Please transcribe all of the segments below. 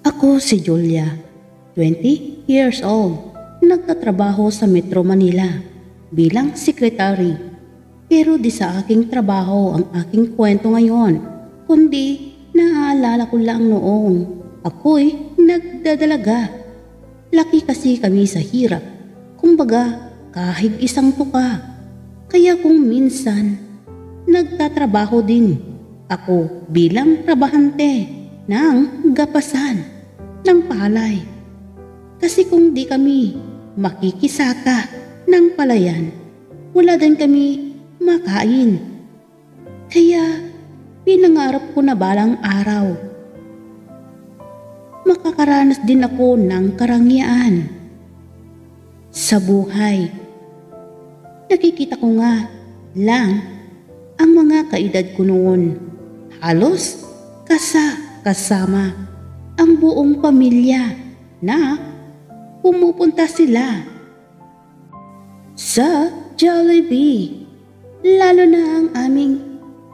Ako si Julia, 20 years old. Nagtatrabaho sa Metro Manila bilang sekretary. Pero di sa aking trabaho ang aking kwento ngayon, kundi naaalala ko lang noong ako'y nagdadalaga. Laki kasi kami sa hirap, kumbaga kahig isang tuka. Kaya kung minsan nagtatrabaho din ako bilang trabahante ng gapasan ng palay. Kasi kung di kami makikisaka ng palayan, wala din kami makain. Kaya pinangarap ko na balang araw makakaranas din ako ng karangyaan sa buhay. Nakikita ko nga lang ang mga kaedad ko noon. Halos kasama ang buong pamilya na pumupunta sila sa Jollibee. Lalo na ang aming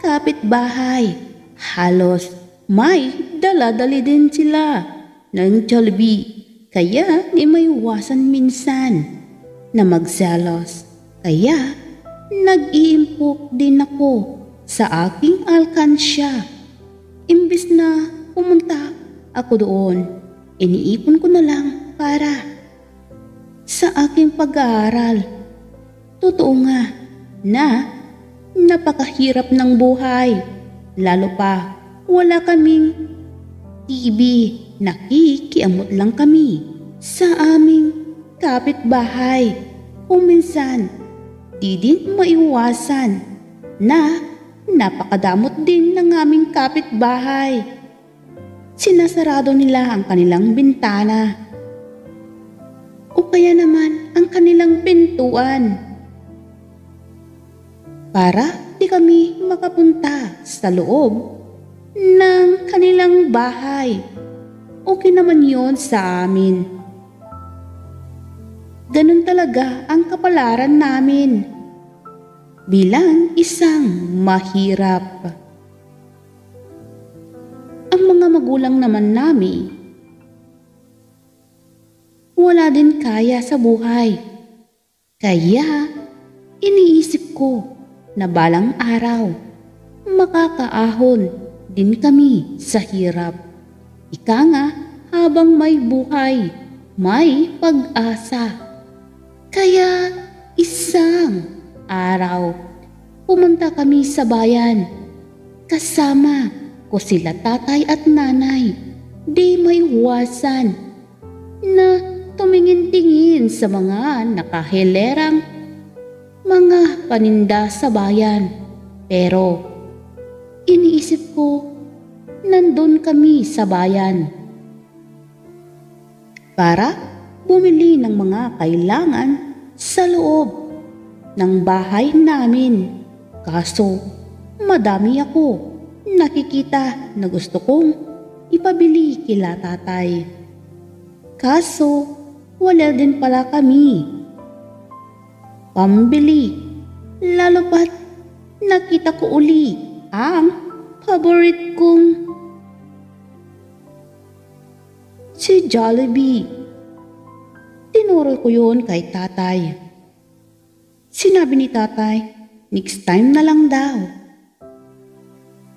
kapitbahay. Halos may dala-dali din sila ng Jollibee. Kaya di may iwasan minsan na magselos. Kaya nag-iimpok din ako sa aking alkansya. Imbis na pumunta ako doon, iniipon ko na lang para sa aking pag-aaral. Totoo nga na napakahirap ng buhay. Lalo pa wala kaming TV, nakikiamot lang kami sa aming kapitbahay. Kung minsan, di din maiwasan na napakadamot din ng aming kapitbahay. Sinasarado nila ang kanilang bintana o kaya naman ang kanilang pintuan para di kami makapunta sa loob ng kanilang bahay. Okay naman yon sa amin. Ganun talaga ang kapalaran namin bilang isang mahirap. Ang mga magulang naman namin wala din kaya sa buhay. Kaya iniisip ko na balang araw makakaahon din kami sa hirap. Ika nga, habang may buhay, may pag-asa. Kaya isang araw, pumunta kami sa bayan. Kasama ko sila tatay at nanay. Di may iwasan na tumingin-tingin sa mga nakahilerang mga paninda sa bayan. Pero iniisip ko, nandun kami sa bayan para bumili ng mga kailangan sa loob ng bahay namin. Kaso madami ako nakikita na gusto kong ipabili kila tatay. Kaso wala din pala kami pambili. Lalo pat nakita ko uli ang paborit kong si Jollibee. Tinuro ko yun kay tatay. Sinabi ni tatay, next time na lang daw.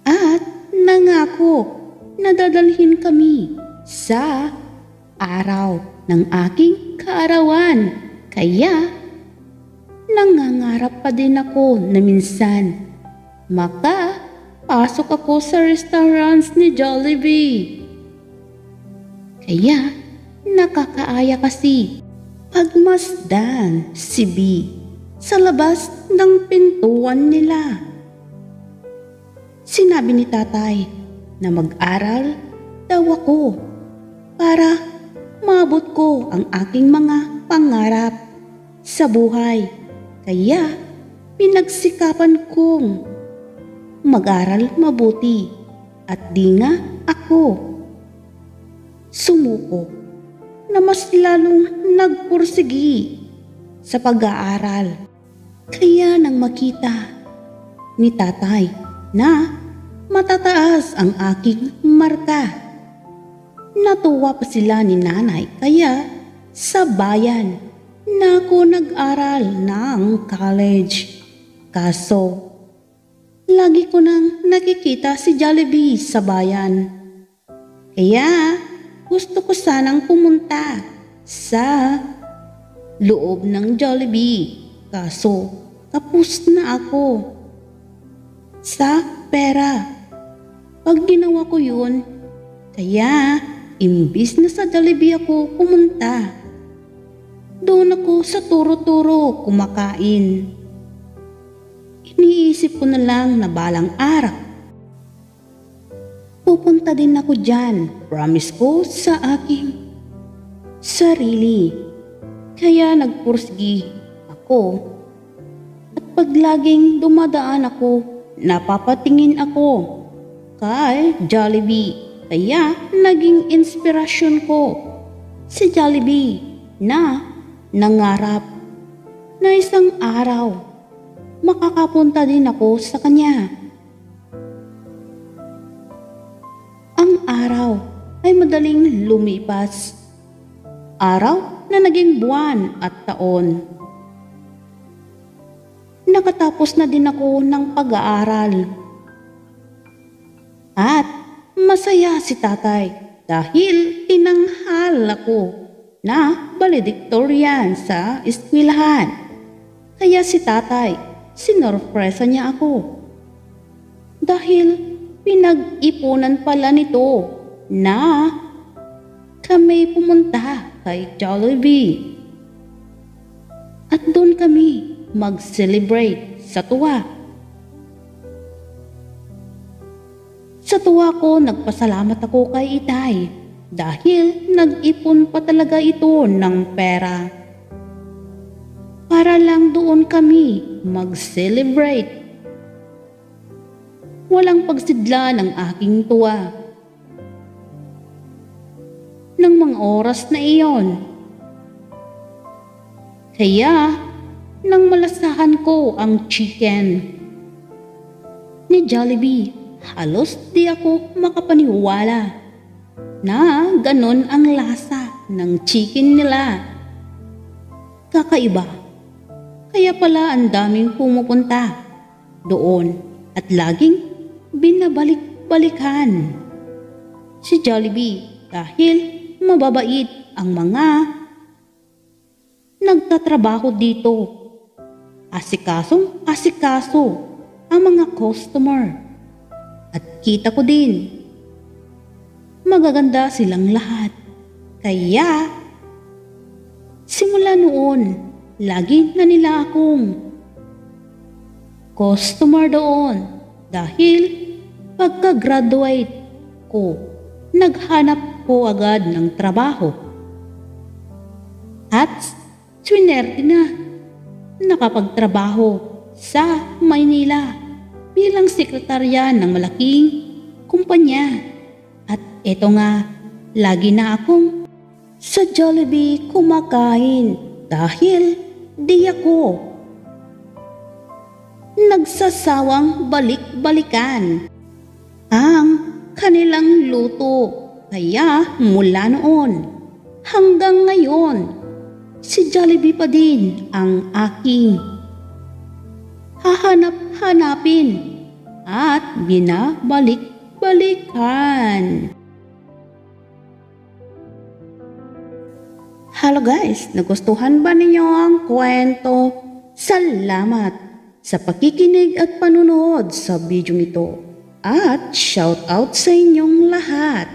At nangako na dadalhin kami sa araw ng aking kaarawan. Kaya nangangarap pa din ako na minsan makapasok ako sa restaurants ni Jollibee. Kaya nakakaaya kasi pagmasdan si B sa labas ng pintuan nila. Sinabi ni tatay na mag-aral daw ako para maabot ko ang aking mga pangarap sa buhay. Kaya pinagsikapan kong mag-aral mabuti at di nga ako sumuko na mas lalong nagpursigi sa pag-aaral. Kaya nang makita ni tatay na matataas ang aking marka, Natuwa pa sila ni nanay kaya sa bayan na ako nag-aral ng college. Kaso, lagi ko nang nakikita si Jollibee sa bayan. Kaya gusto ko sanang pumunta sa loob ng Jollibee. Kaso, kapos na ako sa pera. Pag ginawa ko yun, kaya imbis na sa Jollibee ako pumunta, doon ako sa turo-turo kumakain. Iniisip ko na lang na balang araw pupunta din ako dyan, promise ko sa aking sarili. Kaya nagpursigi ako at pag laging dumadaan ako, napapatingin ako kay Jollibee. Kaya naging inspirasyon ko si Jollibee na nangarap na isang araw makakapunta din ako sa kanya. Ang araw ay madaling lumipas. Araw na naging buwan at taon. Nakatapos na din ako ng pag-aaral. At masaya si tatay dahil tinanghal ako na valedictorian sa eskwelahan. Kaya si tatay, sinorpresa niya ako. Dahil pinag-ipunan pala nito na kami pumunta kay Jollibee. At doon kami mag-celebrate sa tuwa. Sa tuwa ko, nagpasalamat ako kay itay dahil nag-ipon pa talaga ito ng pera. Para lang doon kami mag-celebrate. Walang pagsidla ng aking tuwa. Ng mga oras na iyon. Kaya, nang malasahan ko ang chicken ni Jollibee, halos di ako makapaniwala na ganon ang lasa ng chicken nila. Kakaiba. Kaya pala ang daming pumupunta doon at laging binabalik-balikan si Jollibee dahil mababait ang mga nagtatrabaho dito. Asikaso ang mga customer. At kita ko din, magaganda silang lahat. Kaya, simula noon, lagi na nila akong customer doon. Dahil pagka-graduate ko, naghanap ko agad ng trabaho. At swinerte na nakapagtrabaho sa Maynila bilang sekretarya ng malaking kumpanya. At eto nga, lagi na akong sa Jollibee kumakain dahil di ako nagsasawang balik-balikan ang kanilang luto. Kaya mula noon hanggang ngayon, si Jollibee pa din ang aking hahanap-hanapin at binabalik-balikan. Hello guys, nagustuhan ba ninyo ang kwento? Salamat sa pakikinig at panunood sa video ito. At shout out sa inyong lahat.